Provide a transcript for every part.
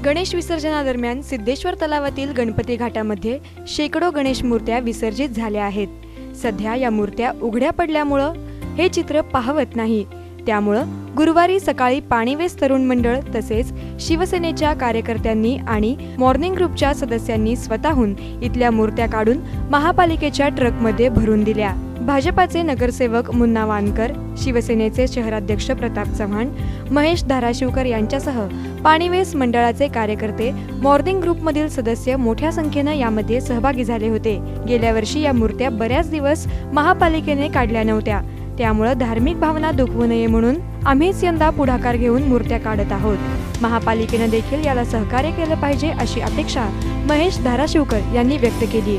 गणेश विसर्जनादरम्यान सिद्धेश्वर तलावातील गणपती घाटामध्ये शेकडो गणेश मूर्त्या विसर्जित झाल्या आहेत। सध्या या मूर्त्या उघड्या पडल्यामुळे हे चित्र पाहवत नाही। त्यामुळे गुरुवारी सकाळी पाणीवेस तरुण मंडळ तसेच शिवसेनेच्या कार्यकर्त्यांनी आणि मॉर्निंग ग्रुपच्या सदस्यांनी स्वतःहून इथल्या मूर्त्या काढून महापालिकेच्या ट्रकमध्ये भरून दिल्या। भाजपाचे नगरसेवक मुन्ना वानकर, शिवसेनेचे शहराध्यक्ष प्रताप चव्हाण, महेश धाराशिवकर यांच्यासह पाणीवेस मंडळाचे कार्यकर्ते, मॉर्निंग ग्रुपमधील सदस्य मोठ्या संख्येने यामध्ये सहभागी झाले होते। गेल्या वर्षी या मूर्त्या बऱ्याच दिवस महापालिकेने काढल्या नव्हत्या, त्यामुळे धार्मिक भावना दुखवू नये म्हणून आम्हीच यंदा पुढाकार घेऊन मूर्त्या काढत आहोत। महापालिकेने देखील याला सहकार्य केले पाहिजे अशी अपेक्षा महेश धाराशिवकर यांनी व्यक्त केली।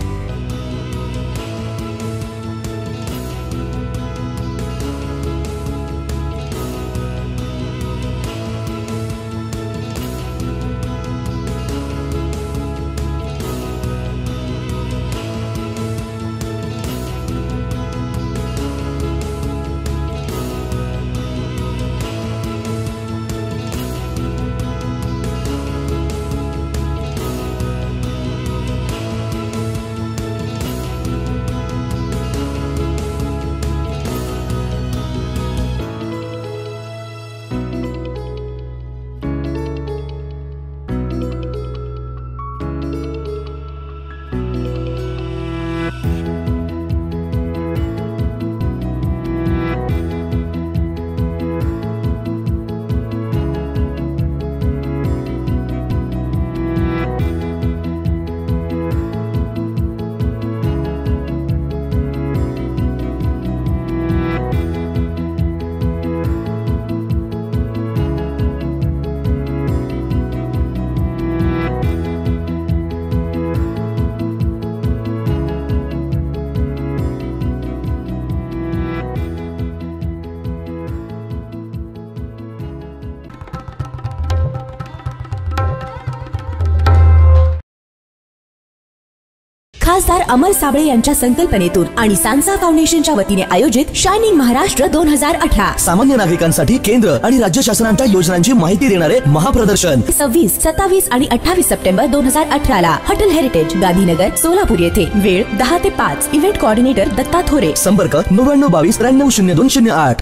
खासदार अमर साबळे यांच्या संकल्पनेतून आणि सांसा फाउंडेशनच्या वतीने आयोजित शायनिंग महाराष्ट्र 2018 सामान्य नागरिकांसाठी केंद्र आणि राज्य शासनाच्या योजनांची माहिती देणारे महाप्रदर्शन 26, 27 आणि 28 सप्टेंबर 2018 ला हॉटेल हेरिटेज गांधीनगर सोलापूर येथे। वेळ 10 ते 5। इव्हेंट कोऑर्डिनेटर दत्ता थोरे। संपर्क 99 22 93 0208।